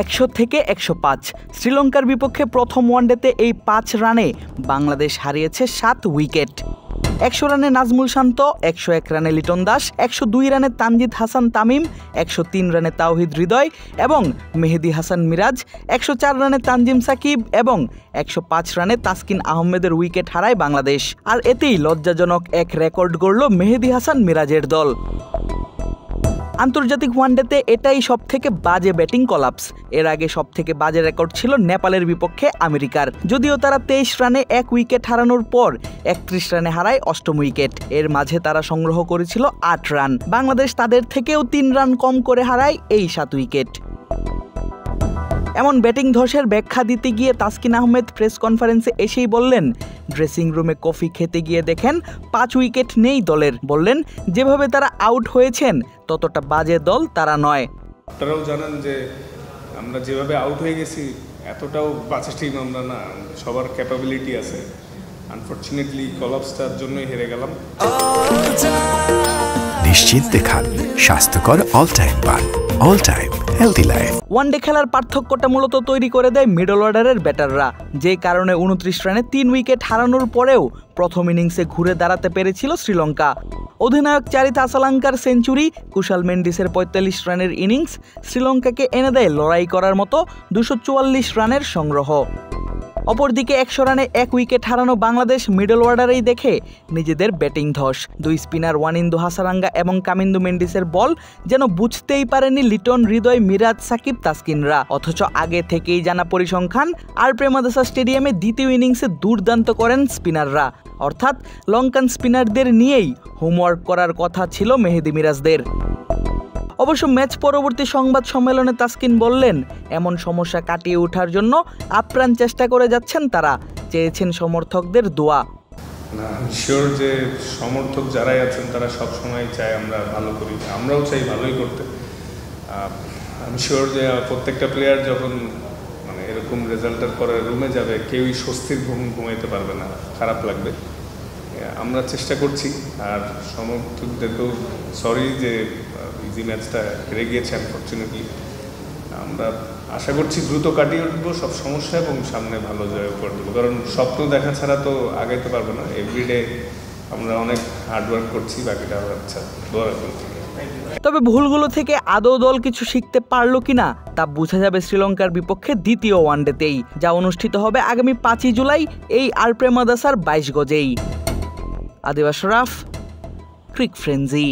100 থেকে 105 শ্রীলঙ্কার বিপক্ষে প্রথম ওয়ানডেতে এই 5 রানে বাংলাদেশ হারিয়েছে 7 উইকেট। 100 রানে নাজমুল শান্ত, 101 রানে লিটন দাস, 102 রানে তানজিদ হাসান তামিম, 103 রানে তাওহিদ হৃদয় এবং মেহেদী হাসান মিরাজ, 104 রানে তানজিম সাকিব এবং 105 রানে তাসকিন আহমেদের উইকেট হারায় বাংলাদেশ। আর এতেই লজ্জাজনক এক রেকর্ড গড়ল মেহেদী হাসান মিরাজের দল। আন্তর্জাতিক ওয়ানডেতে এটাই সবথেকে বাজে ব্যাটিং কলাপস। এর আগে সবথেকে বাজে রেকর্ড ছিল নেপালের বিপক্ষে আমেরিকার, যদিও তারা 23 রানে 1 উইকেট হারানোর পর 31 রানে হারায় 8ম উইকেট। এর মাঝে তারা সংগ্রহ করেছিল 8 রান। বাংলাদেশ তাদের থেকেও 3 রান কম করে হারায় এই 7 উইকেট। এমন ব্যাটিং ধসের ব্যাখ্যা দিতে গিয়ে তাসকিন আহমেদ প্রেস কনফারেন্সে এসেই বললেন, ড্রেসিং রুমে কফি খেতে গিয়ে দেখেন 5 উইকেট নেই দলের। বললেন, যেভাবে তারা আউট হয়েছেন ততটা বাজে দল তারা নয়। আপনারাও জানেন যে আমরা যেভাবে আউট হয়ে গেছি এতটাও বাজে টিম আমরা না, সবার ক্যাপাবিলিটি আছে। আনফরচুনেটলি কলাপসটার জন্যই হেরে গেলাম। নিশ্চিন্তে খান স্বাস্থ্যকর অল টাইম পান, all time healthy life. One day খেলার পার্থক্যটা মূলত তৈরি করে দেয় মিডল অর্ডারের ব্যাটাররা, যে কারণে 29 রানে 3 উইকেট হারানোর পরেও প্রথম ইনিংসে ঘুরে দাঁড়াতে পেরেছিল শ্রীলঙ্কা। অধিনায়ক চারিতা আসালাঙ্কার সেঞ্চুরি, কুশাল মেন্ডিসের 45 রানের ইনিংস শ্রীলঙ্কাকে এনে দেয় লড়াই করার মতো 244 রানের সংগ্রহ। অপরদিকে 100 রানে 1 উইকেট হারানো বাংলাদেশ মিডল অর্ডারেই দেখে নিজেদের ব্যাটিং ধস। 2 স্পিনার ওয়ানিন্দু হাসারাঙ্গা এবং কামিন্দু মেন্ডিসের বল যেন বুঝতেই পারেনি লিটন, হৃদয়, মিরাজ, সাকিব, তাসকিনরা। অথচ আগে থেকেই জানা পরিসংখ্যান, আর প্রেমাদাসা স্টেডিয়ামে দ্বিতীয় ইনিংসে দুর্দান্ত করেন স্পিনাররা। অর্থাৎ লঙ্কান স্পিনারদের নিয়েই হোমওয়ার্ক করার কথা ছিল মেহেদী মিরাজদের। অবশ্য ম্যাচ পরবর্তী সংবাদ সম্মেলনে তাসকিন বললেন, এমন সমস্যা কাটিয়ে ওঠার জন্য আপ্রাণ চেষ্টা করে যাচ্ছেন তারা, চেয়েছেন সমর্থকদের দোয়া। আমি শিওর যে সমর্থক যারাই আছেন তারা সবসময় চায় আমরা ভালো করি, আমরাও চাই ভালোই করতে। আমি শিওর যে প্রত্যেকটা প্লেয়ার যখন এরকম রেজাল্টের পরে রুমে যাবে কেউই স্বস্তির ঘুমাইতে পারবে না, খারাপ লাগবে। আমরা চেষ্টা করছি, আর সমর্থকদেরকেও সরি যে ইজি ম্যাচটা হেরে গিয়েছে আনফরচুনেটলি। আমরা আশা করছি দ্রুত কাটিয়ে উঠবো সব সমস্যা এবং সামনে ভালো জয় করে দেবো, কারণ স্বপ্ন দেখা ছাড়া তো আগাইতে পারবো না। এভরিডে আমরা অনেক হার্ডওয়ার্ক করছি, বাকিটা আমার আচ্ছা দোয়া রাখবেন। তবে ভুলগুলো থেকে আদৌ দল কিছু শিখতে পারলো কিনা তা বোঝা যাবে শ্রীলঙ্কার বিপক্ষে দ্বিতীয় ওয়ানডেতেই, যা অনুষ্ঠিত হবে আগামী 5 জুলাই এই আর প্রেমাদাসার 22 গজেই। আদিব আশরাফ, ক্রিক ফ্রেঞ্জি।